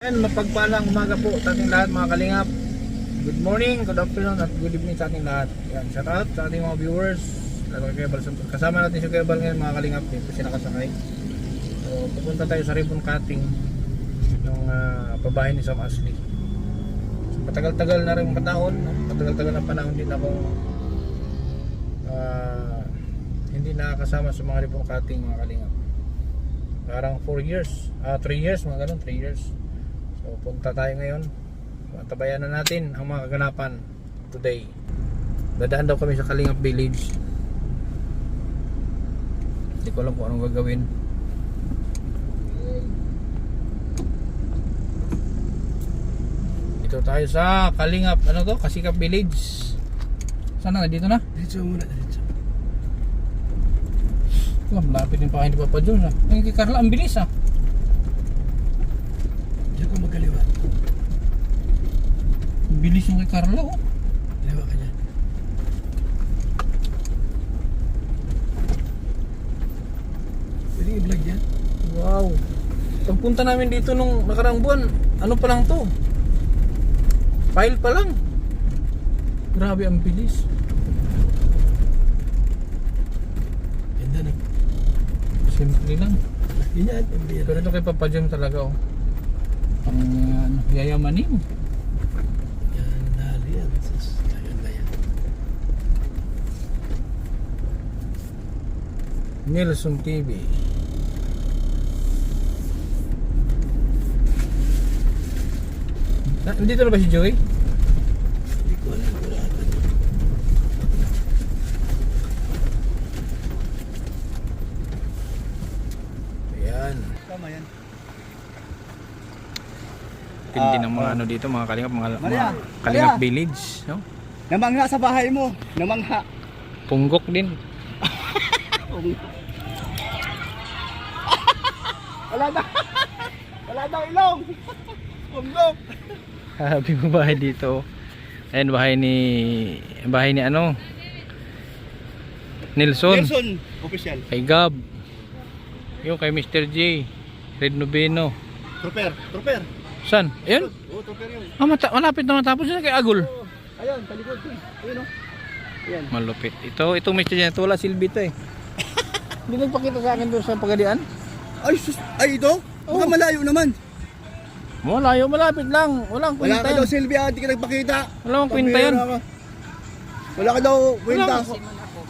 And mapagpalang umaga po sa ating lahat mga kalingap. Good morning, good afternoon at good evening sa ating lahat. Yan, shout out sa ating mga viewers. Lalo kay Kebal Santos. Kasama natin si Kebal ngayon mga kalingap. Dito siya nakasakay. So pupunta tayo sa ribbon cutting ng pabahay ni Sam Ashley. So, matagal-tagal na rin panahon. Matagal-tagal na panahon din ako hindi nakakasama sa mga ribbon cutting mga kalingap. Parang 4 years, 3 years mga ganun, 3 years. So punta tayo ngayon. Tabayan na natin ang mga kaganapan today. Dadaan daw kami sa Kalingap Village. Hindi ko alam kung anong gagawin. Dito tayo sa Kalingap, ano to? Kasikap Village. Sana na? Dito na? Dito muna, dito. Malapit din pa kayo ni Papa John. Ay, kay Carla, ang bilis Diyan ko magkaliwa. Bilis yung kay Carla oh. Kaliwa ka dyan. Pwede i-vlog yan? Wow. Pagpunta namin dito nung nakarang buwan, ano pa lang to? File pa lang. Grabe ang bilis. Ganda na. Simple lang. Yan, ang bira. Pero ito kay Papa Jam talaga oh. Ang yayamanin. Yan, dali yan. Sus, gaganda yan. Nelson TV. Dito na ba si Joey? Hindi ko alam kung lahat. Ayan. Tama yan. Tindi ng mga ano dito, mga kalingap, mga Maria, kalingap Maria. village, no? Namangha sa bahay mo. Namangha. Punggok din. Wala na. Wala daw ilong. Punggok. Happy mo bahay dito. Ayan bahay ni ano? Nelson. Nelson, official. Kay Gab. Yung kay Mr. J. Red Noveno. Trooper, trooper. San? Ayan. Oo, trooper yun. Malapit na matapos na kay Agul. Oo. Ayun, talikod ko. Ayun o. Ayan. Malupit. Itong Mr. J. Ito wala silbi to eh. Hindi nagpakita sa akin doon sa Pagadian. Ay, sus. Ay, ito? Baka malayo naman. Malayo, malapit lang. Walang Wala kwenta ka daw, yan. Silvia. Hindi ka nagpakita. Walang kwenta yan. Pambihira ka. Wala ka daw kwenta.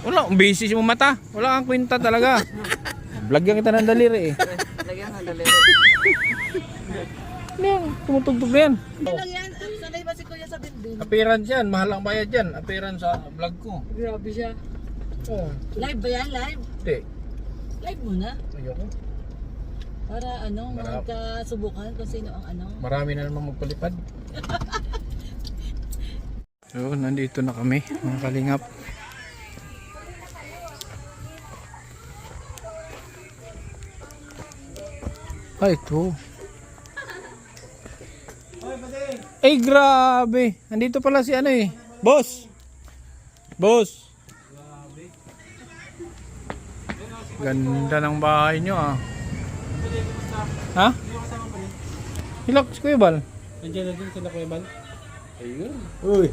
Wala, busy mo mata. Wala kang kwenta talaga. Lagyan kita ng daliri eh. Lagyan ng daliri. Ano yan? Tumutugtog na yan. Hindi lang yan. Sanay ba si Kuya sa bindin? Appearance yan. Mahal ang bayad yan. Appearance sa vlog ko. Grabe siya. Oh, Live ba yan? Live? hindi. Live muna. Ayoko. Para ano, Marami. magkasubukan kung sino ang ano. Marami na namang magpalipad. So, nandito na kami, mga kalingap. Ay, ito. Ay, grabe. Nandito pala si ano eh. Boss. Boss. Ganda ng bahay nyo ah. Ha? Hilak si Kuya Bal. Nandiyan na din sila Kuya Bal. Ayun. Uy.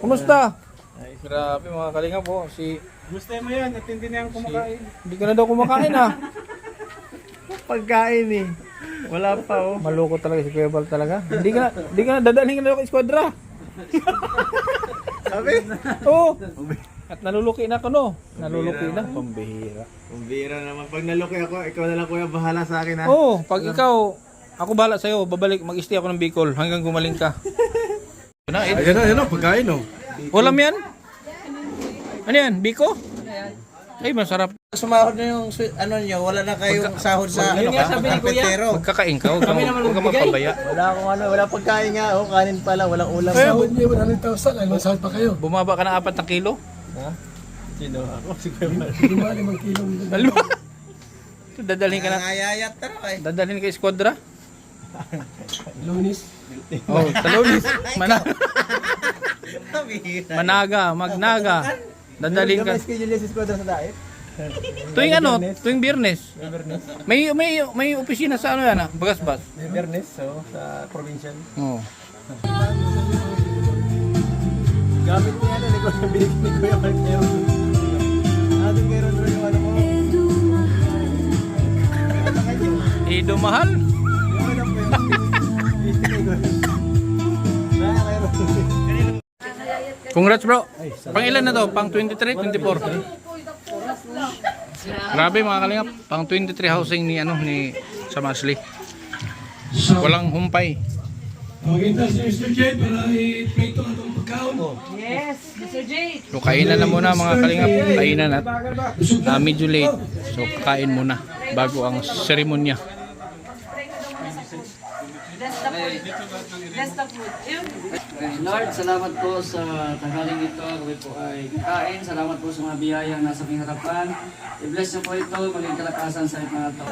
Kumusta? Ay, grabe mga kalingap po. Gusto mo yan, natindi na yung kumakain. Hindi ka na daw kumakain ah. Pagkain eh. Wala pa oh. Maloko talaga si Kuya Bal talaga. Hindi ka na dadalhin ka na daw kay Squadra. Sabi? Oo. At naluluki na ako no. Naluluki na. Pambihira. Pambira naman. Pag naluki ako, ikaw na lang Kuya bahala sa akin ha. Oo. Pag ikaw, ako bahala sa'yo. Babalik, mag-stay ako ng Bicol hanggang gumaling ka. Ayun na, pagkain oh. Ulam yan? Ano yan? Biko? Ay, masarap. Sumahod na yung ano nyo, wala na kayong sahod sa Yun nga sabi ni Kuya. karpentero. Magkakain ka. Huwag ka mapabaya. Wala akong ano, wala pagkain nga, oh, kanin pala, walang ulam. Sahod niyo 100,000, ay masahod pa kayo. Bumaba ka ng 4 na kilo. Sino ako? Si Kuya Bal. 5 kilong. Dalawa. Dadalhin ka na. Nangayayat tara eh. Dadalhin ka Squadra. Lunis. Oh, Talonis. Managa, Magnaga. Dadalhin ka. Schedule si Squadron sa diet. Tuwing ano? Tuwing Biyernes. May opisina sa ano yan ah? Bagasbas. Bernes, so, sa provincial. Oo. Gamit niya yan, ko yung binigyan ni Kuya Marquero. Natin kayo rin yung ano mo. Ido mahal. Yung ano po yung binigyan ko. Kaya kayo rin. Congrats bro. Pang ilan na to? Pang 23, 24? Grabe mga kalingap. Pang 23 housing ni ano ni sa Masli. Walang humpay. Maganda si Mr. J para i-prito ang itong pagkaon. Yes, Mr. J. So kainan na muna mga kalingap. Kainan at medyo late. So kain muna bago ang seremonya. Bless the food. Lord, salamat po sa tanghaling ito. Kami po ay kain. Salamat po sa mga biyayang nasa aking harapan. I-bless niyo po ito. Maging kalakasan sa mga ito.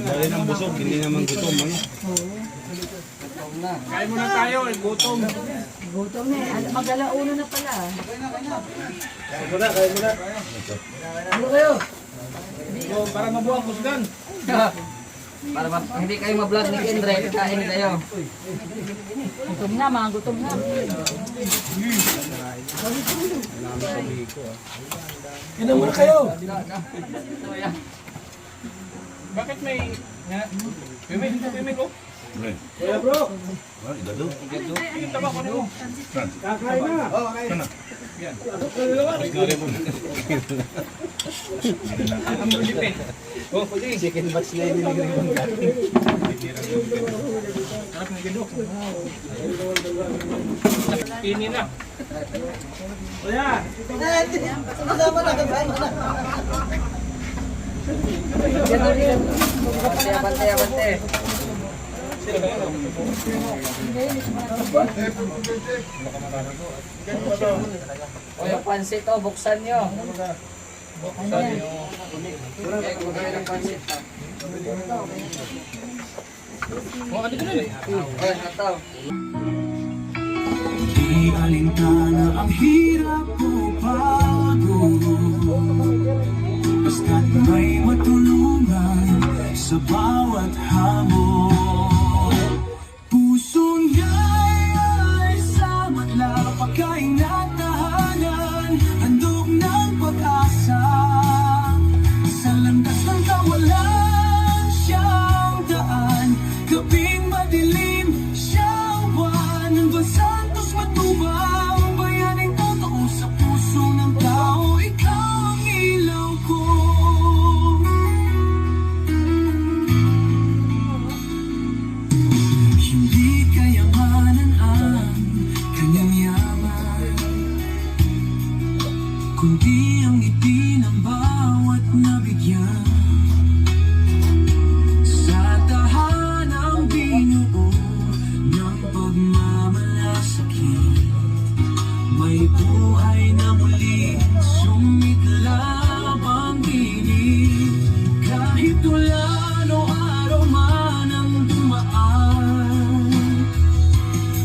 Dali ng busog, hindi naman gutom. Ano? Kain muna tayo. Gutom. Gutom na eh. Mag-alauna na pala. Kain mo na. Ano kayo? Para mabuang kusgan. Para hindi kayo ma-vlog ni Kendra, kain kayo. Gutom na, mga gutom na. Kainan muna kayo. Bakit may... Pimig ko. Kuya bro. Taba ko mo. Kakain na. Oo, kakain na. Chicken batch na yung binigyan ng galing. Ini na. Bante. O yung pansit o, buksan nyo. Okay, kumakain ng pansit ha. Okay, nataw. Di alintana ang hirap o bago. Basta't may matulungan sa bawat hamon. Puso niya'y ay sa matla, pagkain at tahanan, handog ng pag-asa. Sa landas ng kawalan, siyang daan, gabing madilim, siyang buwan ng Santos matubang, bayaning totoo sa puso ng tao, ikaw ang ilaw ko. Hindi kayamanan ang kanyang yaman, kundi ang ngiti ng bawat nabigyan. Sa tahanang binuo ng pagmamalasakit, may buhay na muli sumiklab ang dinig. Kahit ulan o araw man ang dumaan,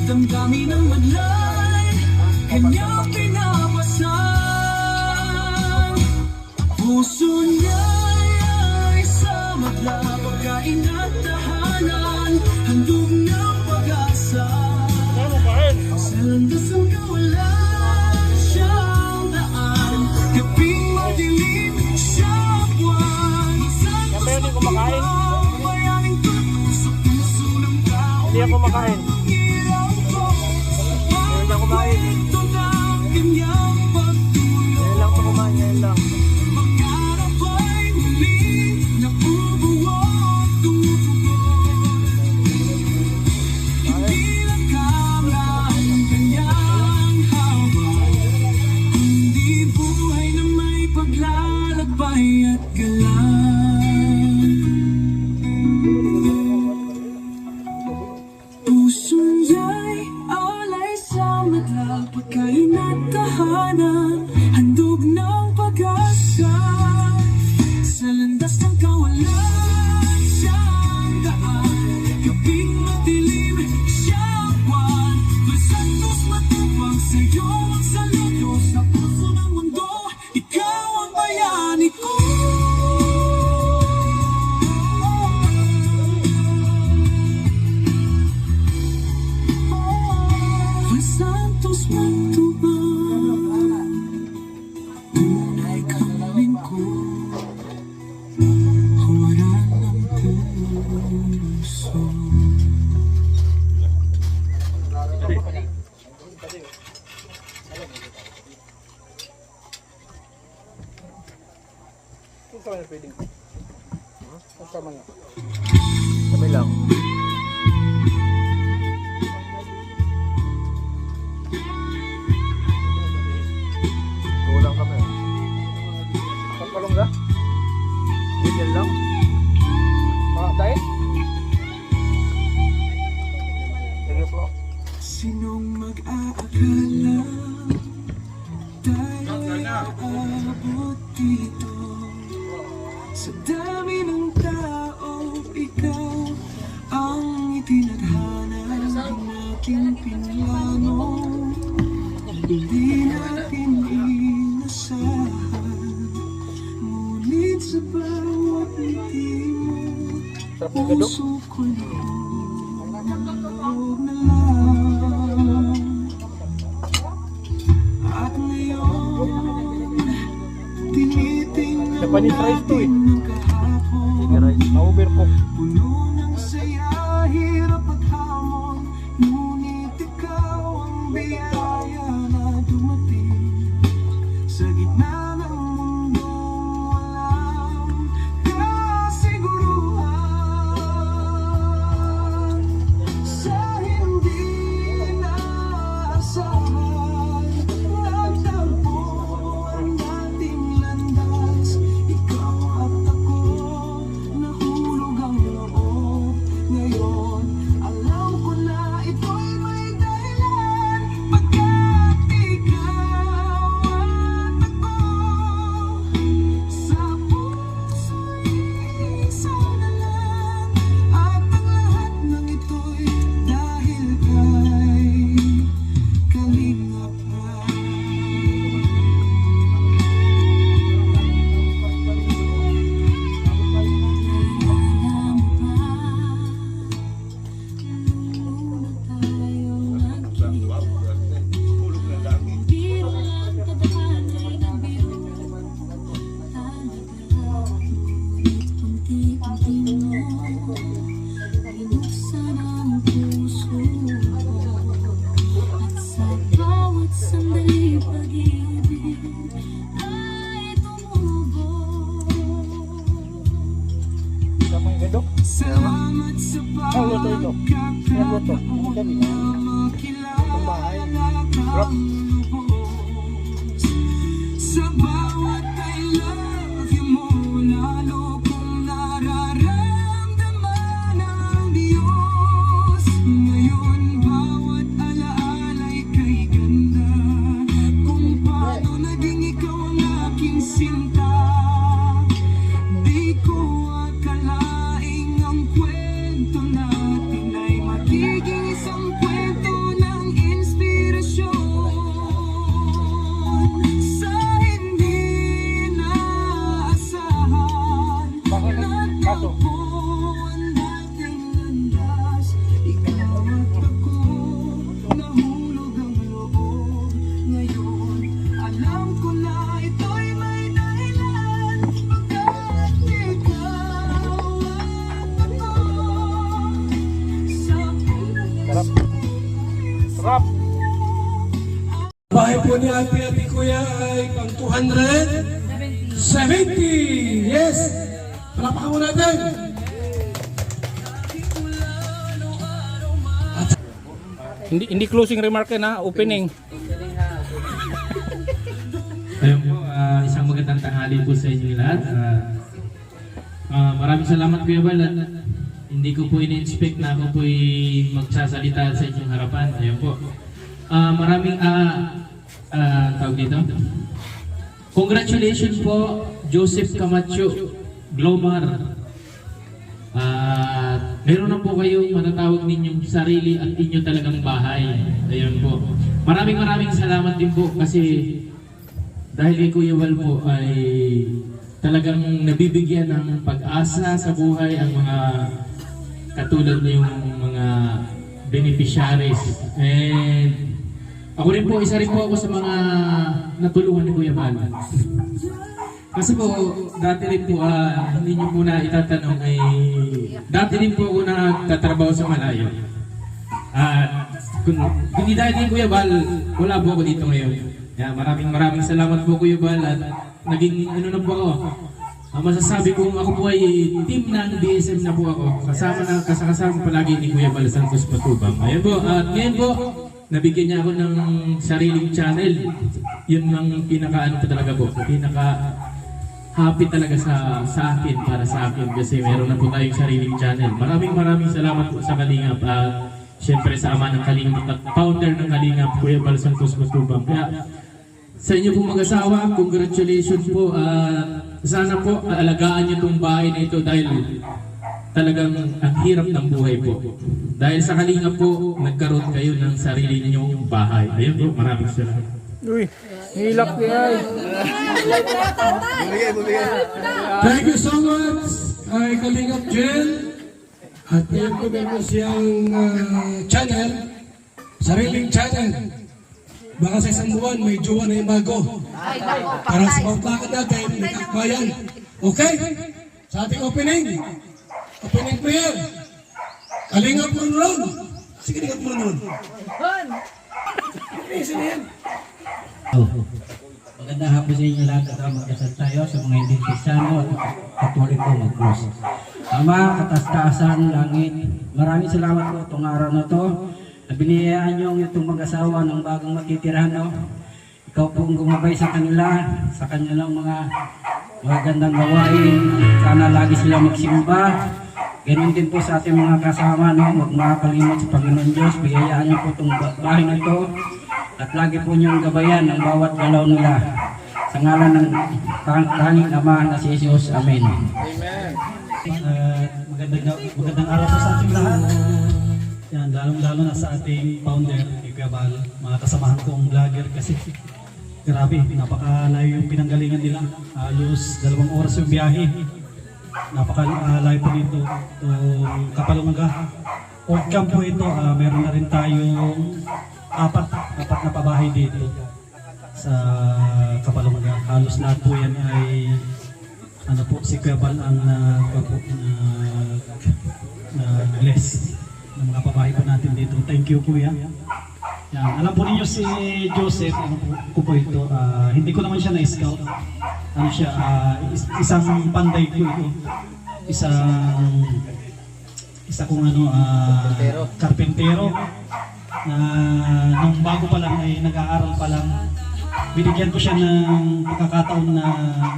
damdamin ang madlay, kanyang pinapasang. Puso niya ay sa madla, pagkain at tahanan, handog ng pag-asa. Sa landas ng kawalan, siyang daan, gabing madilim, siyang buwan. Santos matubang, bayaning totoo sa puso ng tao. Hindi ako makain. Ilaw ko, hindi ako kumain. Ito na ang kanyang pagtulong. Ngayon lang ito kumain, ngayon lang. Pangarap ay muli, nabubuo at tumutugon. Hindi lang kamla ang kanyang hawak, kundi buhay na may paglalakbay at galang. madlang pagkain at tahanan, handog ng pag-asa. Sa landas ng kawalan, siyang daan, gabing madilim, siyang buwan. Versantos matupang sa'yo ang saludo, sa puso ng mundo, ikaw ang bayani ko. Versantos matupang, tunay kang lingkod, hawaran ng puso. Kami lang. Kulang kami. Pagpalong ka? Ganyan lang. Dahil? Sige po. Sinong mag-aakala tayo'y aabot dito? Sa dami ng tao, ikaw ang itinadhana ng aking pinlano. Hindi natin inasahan, ngunit sa bawat ngiti mo, puso ko nahulog na lang. At ngayon, tinitingnan Japanese rice to eh. natin ang kahapon. Na-overcook. Puno ng saya, hirap at hamon, ngunit ikaw ang biyaya na dumating. Sa gitna ng mundong walang kasiguruhan, sa hindi inaasahan, nagtagpo ang dating landas. Ikaw at ako, nahulog ang loob. Ngayon, alam ko na ito'y may dahilan, pagkat ikaw at ako sa puso'y isang na lang. At ang lahat ng ito'y dahil kay Kalingap Rap. Sandali pag-ibig ay tumubo. Salamat sa pagkakataon na makilala kang lubos. Sa bawat I love you mo, lalo kong nararamdaman ang Diyos. Ngayon, bawat alaala'y kay ganda, kung paano naging ikaw ang aking sinta. Di ko akalaing ang kwento natin ay magiging isang kwento ng inspirasyon. Sa hindi inaasahan, natagpo ang dating landas. Ikaw at ako, nahulog ang loob. Ngayon, alam ko na ito'y may dahilan, pagkat ikaw at ako sa Sarap. Bahay po ni Ate at ni Kuya ay pang 270. Yes! Palapakan mo natin. Hindi closing remark yan ha, opening. Ayun po, isang magandang tanghali po sa inyo lahat. Maraming salamat Kuya Bal at hindi ko po ini-expect na ako po magsasalita sa inyong harapan. Ayun po. maraming tawag dito. Congratulations po, Joseph Camacho Glomar. Meron na po kayong matatawag ninyong sarili at inyo talagang bahay. Ayun po. Maraming salamat din po kasi dahil kay Kuya Val po ay talagang nabibigyan ng pag-asa sa buhay ang mga katulad niyong mga beneficiaries. And ako rin po, isa rin po ako sa mga natulungan ni Kuya Val. Kasi po, dati rin po, hindi niyo po na itatanong ay, dati rin po ako nagtatrabaho sa malayo. Kung hindi dahil kay Kuya Val, wala po ako dito ngayon. Maraming salamat po Kuya Val at naging ano na po ako. Masasabi ko ako po ay team ng DSM na po ako. Kasama palagi ni Kuya Val Santos Patubang. Ayun po, at ngayon po, nabigyan niya ako ng sariling channel. Yun ang pinaka-ano talaga po. Pinaka-happy talaga sa akin, para sa akin. Kasi meron na po tayong sariling channel. Maraming salamat po sa Kalingap. Siyempre sa ama ng Kalingap at founder ng Kalingap, Kuya Val Santos Patubang. Kaya sa inyo pong mag-asawa, congratulations po. Sana po alagaan niyo itong bahay na ito dahil talagang ang hirap ng buhay po. Dahil sa Kalingap po, nagkaroon kayo ng sarili ninyong bahay. Ayun po, maraming salamat. Uy, hilak yan. Thank you so much kay Kalingap Jen. At yan po meron siyang channel, sariling channel. Baka sa isang buwan may jowa na yung bago. Para sa pagpakad natin, nakakbayan. Okay? Sa ating opening prayer. Kalingap mo ron. Sige, kalingap mo ron. Magandang hapon sa inyo lahat at magkasal tayo sa mga hindi Kristiyano at Katoliko mag-cross. Ama, katas-taasan, langit, maraming salamat po itong araw na ito. Biniyayaan niyo itong mag-asawa ng bagong matitirahan. No? Ikaw po ang gumabay sa kanila, sa kanilang mga magandang gawain. Sana lagi sila magsimba. Ganun din po sa ating mga kasama. No? Huwag makakalimot sa Panginoon Diyos. Biyayaan niyo po itong bahay na ito. At lagi po niyong gabayan ang bawat galaw nila. Sa ngalan ng tanging Ama na si Jesus. Amen. Amen. Magandang araw po sa ating lahat. Yan, lalong-lalo na sa ating founder, Kuya Val, mga kasamahan kong vlogger kasi grabe, napakalayo yung pinanggalingan nila. Halos 2 oras yung biyahe. Napakalayo po dito. Kapalunga. Old camp po ito, meron na rin tayong apat na pabahay dito sa Kapalunga. Halos lahat po yan ay ano po, si Kuya Val ang bless ng mga pabahay po natin dito. Thank you, Kuya. Yan. Alam po ninyo si Joseph, ko po ito, hindi ko naman siya na-scout. Ano siya, isang panday ko ito. Isa kong karpentero na nung bago pa lang ay nag-aaral pa lang. Binigyan ko siya ng pagkakataon na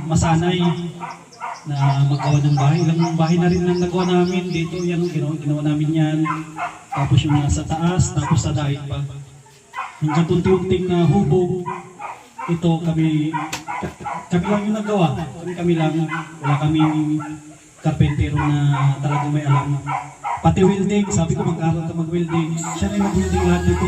masanay na maggawa ng bahay. Ilang bahay na rin ang nagawa namin dito. Yan, ginawa namin yan. Tapos yung nasa taas, tapos sa daig pa. Hanggang tunti-unting na hubog. Ito kami lang yung nagawa. Kami lang. Wala kaming karpentero na talagang may alam. Pati welding, sabi ko mag-aral ka mag-welding. Siya rin mag-welding lahat dito.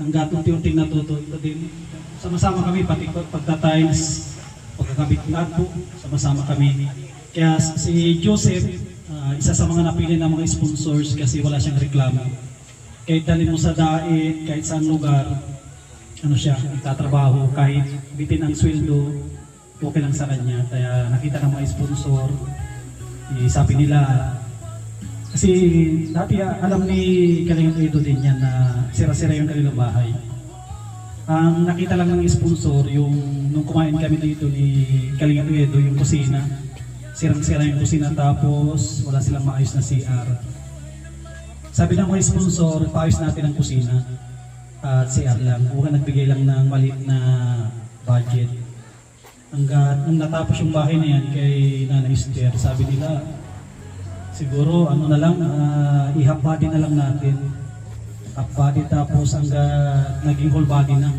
Hanggang tunti-unting natuto din. Sama-sama kami, pati pagta-tiles. Pagkakabit lahat po, sama-sama kami. Kaya si Joseph, isa sa mga napili ng mga sponsors kasi wala siyang reklamo. Kahit dalhin mo sa dait, kahit saan lugar, ano siya, nagtatrabaho, kahit bitin ang sweldo, okay lang sa kanya. Kaya nakita ng mga sponsor, sabi nila, kasi dati alam ni Kalingap Edo din yan na sira-sira yung kanilang bahay. Ang nakita lang ng sponsor, yung nung kumain kami dito ni Kalingap Edo, yung kusina. Sirang-sira yung kusina tapos wala silang maayos na CR. Sabi ng mga sponsor, paayos natin ang kusina at CR lang. Huwag nagbigay lang ng maliit na budget. Hanggang nung natapos yung bahay na yan kay Nanay Esther, sabi nila, siguro ano na lang, ihapadi na lang natin. half body tapos hanggang naging whole body na.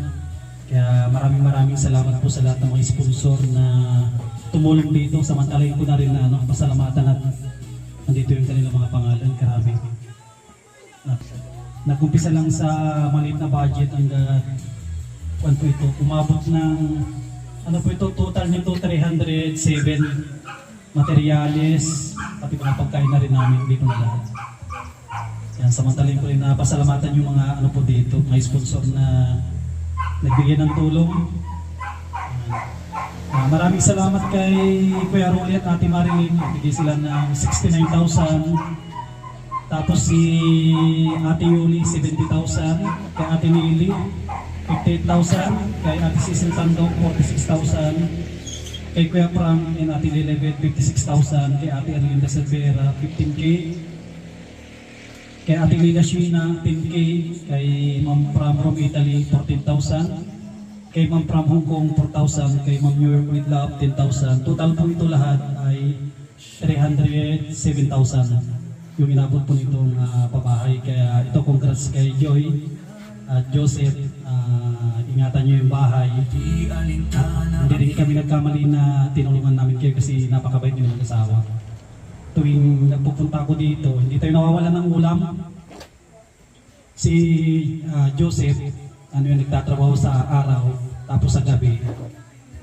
Kaya maraming salamat po sa lahat ng mga sponsor na tumulong dito. Samantalahin ko na rin na pasalamatan at nandito yung kanilang mga pangalan. Karami. Nag-umpisa lang sa maliit na budget hanggang po ito. Umabot ng total nito 307 materyales pati mga pagkain na rin namin dito na lahat. Yan, samantalahin ko rin na pasalamatan yung mga po dito, mga sponsor na nagbigay ng tulong. Maraming salamat kay Kuya Rolly at Ate Marilyn. Nagbigay sila ng 69,000. Tapos si Ate Yuli 70,000. Kay Ate Nili 58,000. Kay Ate Cecil Tandong 46,000. Kay Kuya Pram and Ate Lilibet 56,000. Kay Ate Arlinda Silvera 15K. Kay Ate Lila Shina 10K. Kay Ma'am Pram from Italy 14,000. Kay Ma'am from Hong Kong 4,000. Kay Ma'am New York with Love 10,000. Total po ito lahat ay 307,000 yung inabot po nitong pabahay. Kaya ito congrats kay Joy at Joseph. Ingatan nyo yung bahay. Hindi rin kami nagkamali na tinulungan namin kayo kasi napakabait nyo ng asawa. Tuwing nagpupunta ako dito, hindi tayo nawawala ng ulam. Si Joseph, nagtatrabaho sa araw, tapos sa gabi,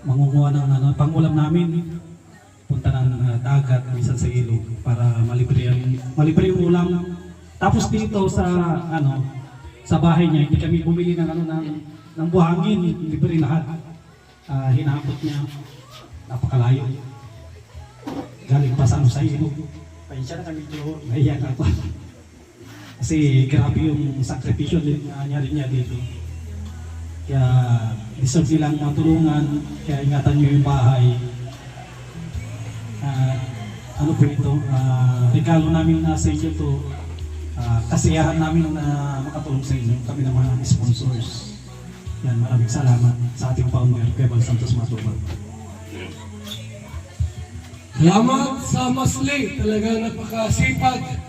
mangunguha ng pangulam namin. Punta ng dagat, minsan sa ilog, para malibre yung ulam. Tapos dito sa sa bahay niya, hindi kami bumili ng buhangin, libre lahat. Hinakot niya, napakalayo. Galing pa sa ilog. Pahinsya na kami medyo nahiya na pa. Kasi grabe yung sakripisyo niya dito. Kaya deserve nilang matulungan, kaya ingatan nyo yung bahay. Po ito, regalo namin sa inyo to, kasiyahan namin na makatulong sa inyo, kami ng mga sponsors. Yan, maraming salamat sa ating founder, Kuya Bal Santos Matubag. Salamat sa Masli, talagang napakasipag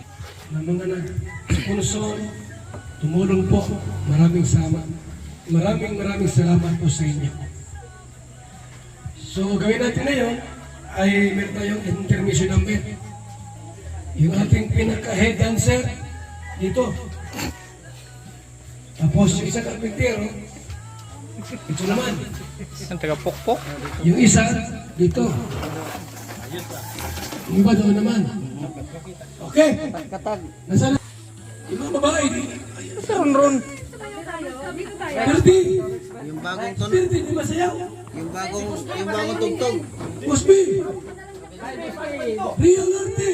ng mga nag-sponsor, tumulong po. Maraming salamat. Maraming salamat po sa inyo. So gawin natin ngayon ay meron tayong intermission number. Yung ating pinaka-head dancer dito. Tapos yung isa kapitero, ito naman. Ang taga-pokpok. Yung isa dito. Yung iba doon naman. Okay. Nasaan? Yung mga babae dito. Sa ron-ron. Berti! Yung bagong ton, Berti, di ba sayaw? yung bagong tugtog. Mosby! Ria Larte!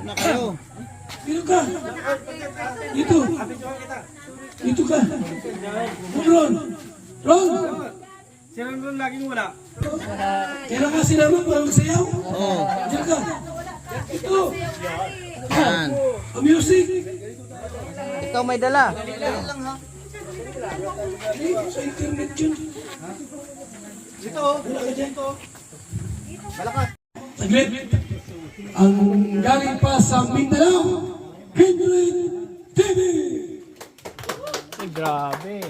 Na kayo. Dito ka! Dito! Dito ka! Ron! Ron! Si ron-ron laging wala. Kailan ka sinama para magsayaw? Oo. Diyan ka! Ito! Yan. Music! Ikaw may dala. Dito sa internet yun. Dito. Dito. Saglit! Ang galing pa sa Mindanao, Kindred TV! Ay, grabe.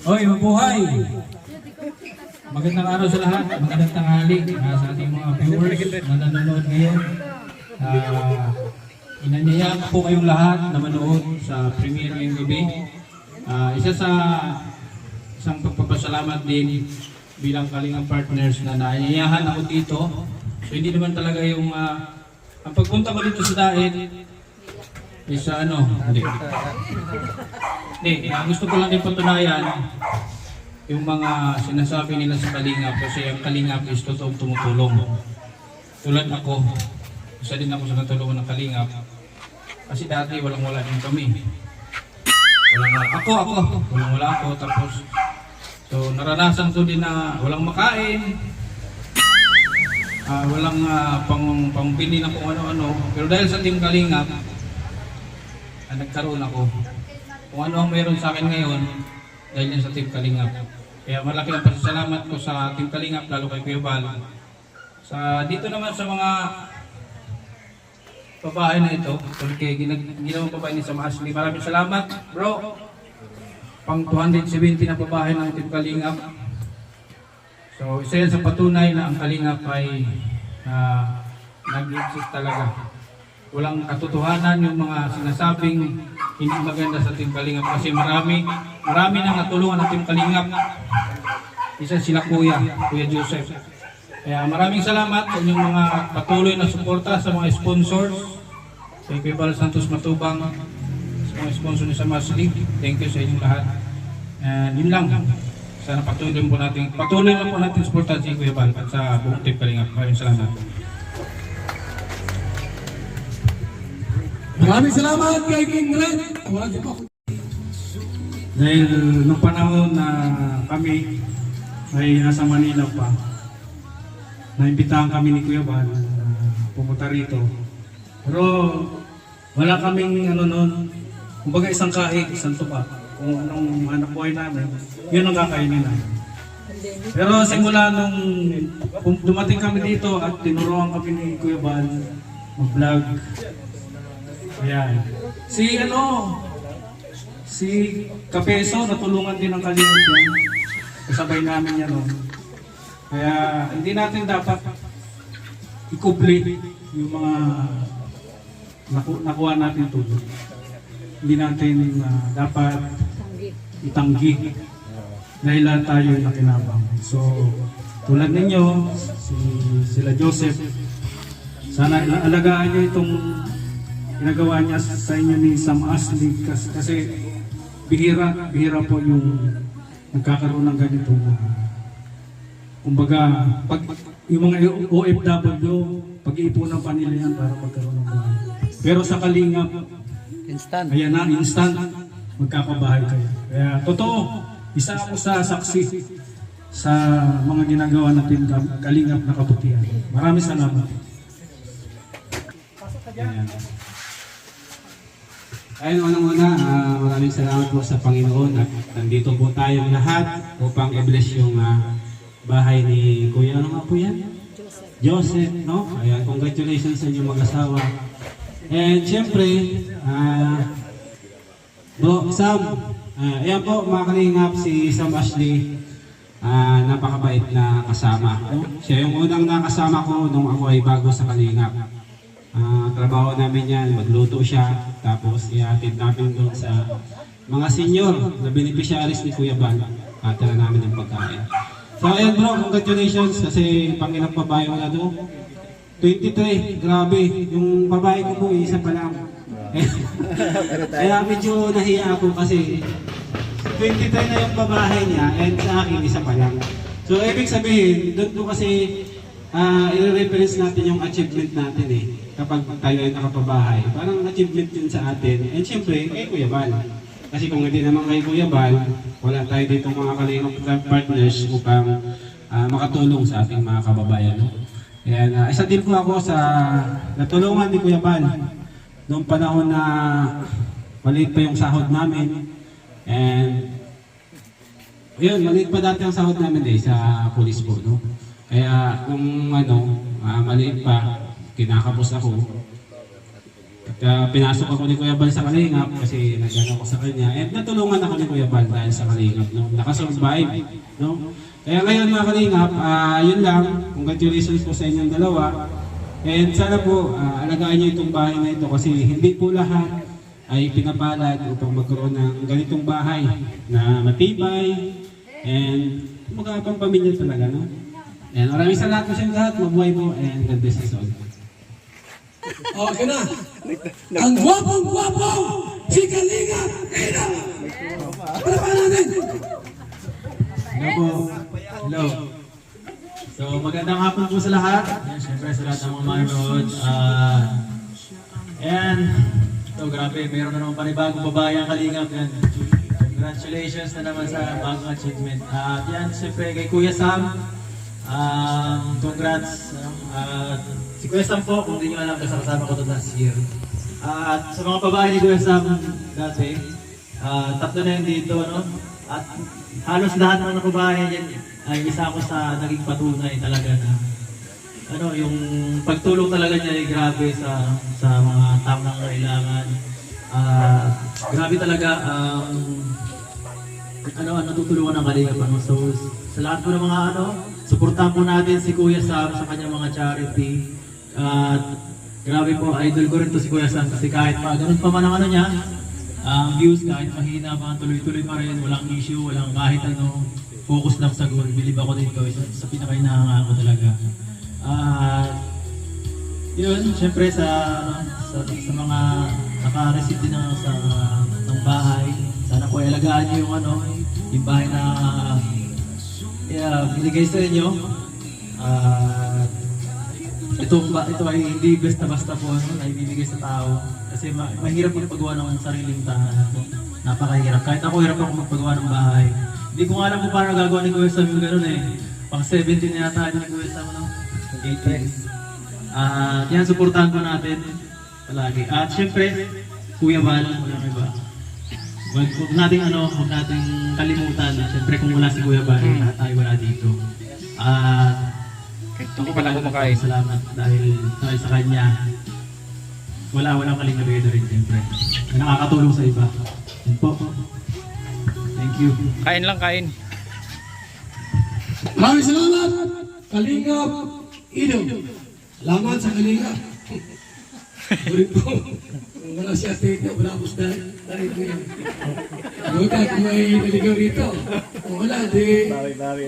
Hoy, mabuhay! Magandang araw sa lahat, magandang tanghali sa ating mga viewers na nanonood ngayon. Inanyayahan po kayong lahat na manood sa premiere ngayong gabi. Isang pagpapasalamat din bilang Kalingap Partners na naanyayahan ako dito. So hindi naman talaga yung ang pagpunta ko dito sa Daet is hindi, gusto ko lang din patunayan yung mga sinasabi nila sa Kalingap kasi ang Kalingap is totoong tumutulong. Tulad ako, isa din ako sa natulungan ng Kalingap kasi dati walang-wala din kami. Walang-wala ako tapos so naranasan ko din na walang makain, walang pangbili na kung ano-ano, pero dahil sa Team Kalingap nagkaroon ako kung ano ang mayroon sa akin ngayon dahil yan sa Team Kalingap. Kaya malaki ang pasasalamat ko sa Team Kalingap, lalo kay Kuya Bal. Dito naman sa mga pabahay na ito. Kaya ginawang pabahay ni Sam Ashley. Maraming salamat, bro. Pang 270 na pabahay ng Team Kalingap. So, isa yan sa patunay na ang Kalingap ay nag-exist talaga. Walang katotohanan yung mga sinasabing hindi maganda sa Team Kalingap kasi marami nang natulungan ng Team Kalingap. Isa sila Kuya Joseph. Kaya maraming salamat sa inyong mga patuloy na suporta sa mga sponsors. Kay Kuya Bal Santos Matubang, sa mga sponsor ni Sam Ashley. Thank you sa inyong lahat. And yun lang. Sana patuloy lang po natin suportahan si Kuya Bal at sa buong Team Kalingap. Maraming salamat. Maraming salamat kay King Red. Dahil nung panahon na kami ay nasa Manila pa, naimbitahan kami ni Kuya Bal na pumunta rito. Pero wala kaming noon, kumbaga isang kahig, isang tupa. Kung anong anak buhay namin, yun ang kakainin namin. Pero simula nung dumating kami dito at tinuruan kami ni Kuya Bal mag-vlog. Ayan. Si Kapeso, natulungan din ng Kalingap yan. Kasabay namin yan. Kaya hindi natin dapat ikubli yung mga nakuha natin tulong. Hindi natin dapat itanggi dahil lahat tayo nakinabang. So, tulad ninyo, sila Joseph, sana alagaan nyo itong ginagawa niya sa inyo ni Sam Ashley kasi bihira po yung nagkakaroon ng ganito na kumbaga pag yung mga OFW pag-iipunan pa nila yan para magkaroon ng bahay. Pero sa Kalingap Instant. ayan na, instant magkakabahay kayo. Kaya totoo, isa ako sa saksi sa mga ginagawa natin Kalingap na kabutihan. Maraming salamat. Ayan. Ayun, unang-una, maraming salamat po sa Panginoon at nandito po tayong lahat upang i-bless yung bahay ni Kuya. Ano nga po yan? Joseph, no? Ayan, congratulations sa inyong mag-asawa. And syempre, Bro Sam, ayan po mga Kalingap, si Sam Ashley, napakabait na kasama. Siya yung unang nakasama ko nung ako ay bago sa Kalingap. Trabaho namin yan, magluto siya, tapos ihatid namin doon sa mga senior na beneficiaries ni Kuya Bal. Tira namin ng pagkain. So ayan bro, congratulations kasi pangilang babae ko na doon. 23, grabe. Yung babae ko po, isa pa lang. Kaya medyo nahiya ako kasi 23 na yung babae niya and sa akin isa pa lang. So ibig sabihin, doon po kasi i-reference natin yung achievement natin kapag tayo ay nakapabahay. Parang achievement yun sa atin. And syempre, kay Kuya Bal. Kasi kung hindi naman kay Kuya Bal, wala tayo dito mga Kalingap partners upang makatulong sa ating mga kababayan. Ayan, isa din po ako sa natulungan ni Kuya Bal noong panahon na maliit pa yung sahod namin. And yun, maliit pa dati ang sahod namin sa police po. No? Kaya kung maliit pa, kinakapos ako. At pinasok ako ni Kuya Bal sa Kalingap kasi nandiyan ako sa kanya. And natulungan ako ni Kuya Bal dahil sa Kalingap. No? Nakasurvive. No? Kaya ngayon mga Kalingap, yun lang. Congratulations po sa inyong dalawa. And sana po, alagaan nyo itong bahay na ito kasi hindi po lahat ay pinapalad upang magkaroon ng ganitong bahay na matibay and magkakapang pamilya talaga. No? And maraming salamat po sa inyo lahat. Mabuhay po and God bless us all. Okay na. Ang gwapong-gwapo si Kalingap Ina. Palapanan natin. Hello po. Hello. So magandang hapon po sa lahat. Siyempre sa lahat ng mga manood. And ito grabe, mayroon na naman panibagong babae ang Kalingap yan. Congratulations na naman sa bagong achievement. At yan, siyempre kay Kuya Sam. Congrats. Si Kuya Sam po, kung hindi nyo alam, kasama ko doon last year. At sa mga babae ni Kuya Sam dati, tatlo na yun dito, no? At halos lahat ng babae yan ay isa ako sa naging patunay talaga na ano, yung pagtulong talaga niya ay grabe sa mga tamang kailangan. Grabe talaga natutulungan ng Kalingap. So sa lahat po ng mga suportahan po natin si Kuya Sam sa kanyang mga charity. Grabe po, idol ko rin to si Kuya Sam kasi kahit pa ganun pa man ang niya, views kahit mahina pa, tuloy-tuloy pa rin, walang issue, walang kahit focus lang sa goal. Believe ako dito, sa pinaka-inahangaan ko talaga. Yun, syempre sa mga naka-receive din ng bahay, sana po alagaan niyo yung bahay na binigay sa inyo. Ito ay hindi basta-basta po na ibibigay sa tao kasi mahirap magpagawa ng sariling tahanan po. Napakahirap. Kahit ako hirap ako magpagawa ng bahay. Hindi ko nga alam kung paano gagawa ni Kuya Sam yung gano'n eh. Pang 17 na yata ni Kuya Sam, 18. Yan, suportahan ko natin palagi. At syempre, Kuya Val, walang iba. Huwag nating kalimutan. Syempre kung wala si Kuya Val, tayo wala dito. Ako pala kumakain. Salamat dahil sa kanya. Walang Kalingap rin syempre. Nakakatulong sa iba. Yan po. Thank you. Kain lang, kain. Maraming salamat, Kalingap Ido. Salamat sa Kalingap. Ulit po. Kung wala si Ate Ito, wala ko sa dahil ko yan. Buta kung may naligaw rito. Kung wala,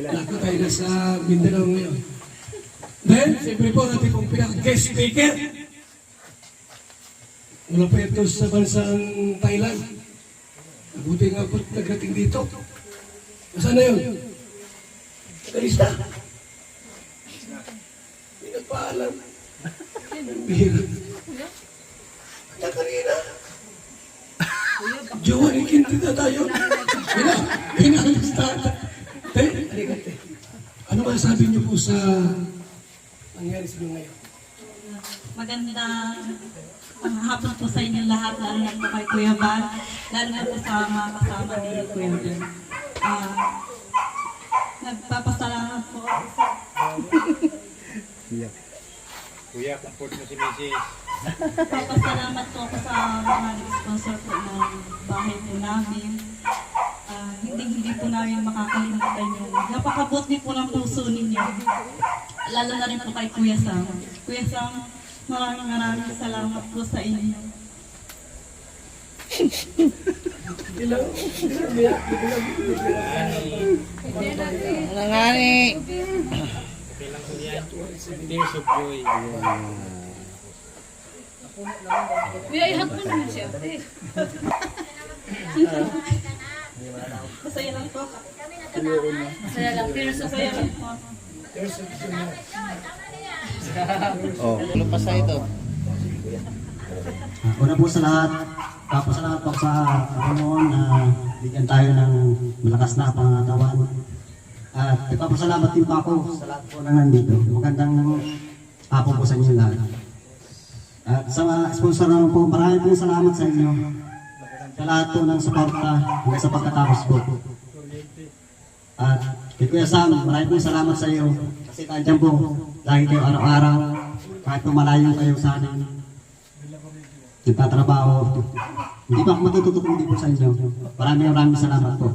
lako tayo na sa Mindanao ngayon. Then, siyempre po natin pong pinaka-guest speaker. Mula po ito sa bansang Thailand. Mabuti nga po nagdating dito. Saan na yun? Kalista. Hindi nagpaalam. Bihira. Kaya kanina. Jowa ni Kinti na tayo. Pinalista. Ano ba sabi niyo po sa nangyari sa inyo ngayon? Magandang hapon po sa inyo lahat, lalo na po kay Kuya Val, lalo na po sa mga kasama ni Kuya Val. Nagpapasalamat po ako sa... Kuya, comfort mo si Mrs. Nagpapasalamat po ako sa mga sponsor po ng bahay po namin. Hindi po namin makakalimutan yun. Napakabuti po ng puso ninyo. Lalo na rin po kay Kuya Sam. Kuya Sam, maraming salamat po sa inyo. Nangani. Tears of joy. Kuya, ihat mo naman siya. Masaya lang po. Masaya lang, pero Masaya lang po. Ano pa sa ito? Una po sa lahat, papasalamat po sa Panginoon na bigyan tayo ng malakas na pangatawan. At ipapasalamat din po ako sa lahat po na nandito. Magandang hapon po sa inyo lahat. At sa mga sponsor naman po, maraming pong salamat sa inyo. Sa lahat po ng suporta hanggang sa pagkatapos po. At kay Kuya Sam, maraming pong salamat sa iyo. Kasi nandiyan po, lagi kayo araw-araw, kahit po malayo kayo sa amin. Nagtatrabaho. Hindi pa ako matututok hindi po sa inyo. Maraming salamat po.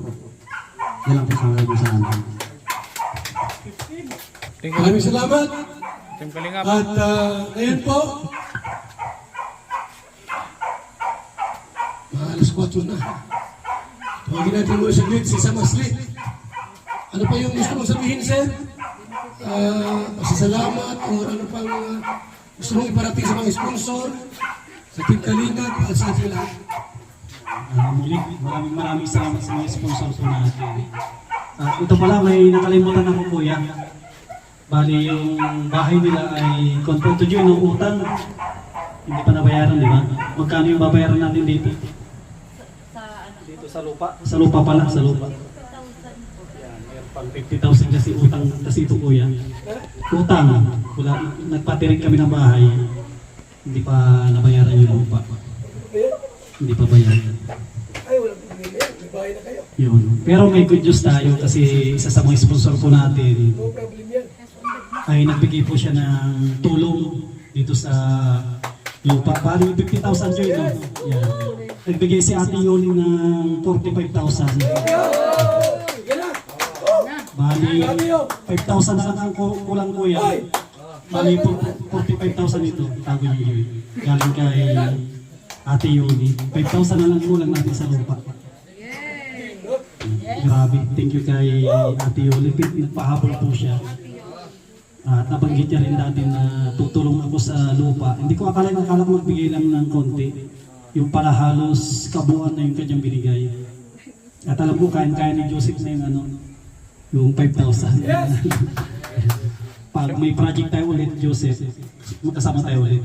Yan lang po sa mga salamat. Maraming salamat. Team Kalingap. At ngayon po, alas 4 na. Tawagin natin muna sa grid, si Samaslit. Ano pa yung gusto mong sabihin, sir? Pasasalamat o ano pang gusto mong iparating sa mga sponsor, sa Team Kalingap at sa ating lahat. Maraming salamat sa mga sponsors po natin. Ito pala, may nakalimutan ako kuya. Bali yung bahay nila ay kontrento dyan ng utang. Hindi pa nabayaran, di ba? Magkano yung babayaran natin dito? Dito sa lupa? Sa lupa pala, sa lupa. Pang 50,000 kasi utang, kasi ito kuya. Utang, nagpatirig kami ng bahay. Hindi pa nabayaran yung lupa. Hindi pa bayaran. Ay, walang problema yan. May bahay na kayo. Yun. Pero may good news tayo kasi isa sa mga sponsor po natin. No problem yan. ay nagbigay po siya ng tulong dito sa lupa. Bali 50,000 Joy, no? Yan. Nagbigay si Ate Yoli ng 45,000. Bali 5,000 na lang ang kulang kuya. Bali po 45,000 ito. Itago niyo Joy. Galing kay Ate Yoli. 5,000 na lang kulang natin sa lupa. Grabe. Thank you kay Ate Yoli. Nagpahabol po siya. At nabanggit niya rin dati na tutulong ako sa lupa. Hindi ko akala ko magbigay lang ng konti. Yung pala halos kabuuan na yung kanyang binigay. At alam ko, kaya ni Joseph na yung 5,000. Pag may project tayo ulit, Joseph, magkasama tayo ulit.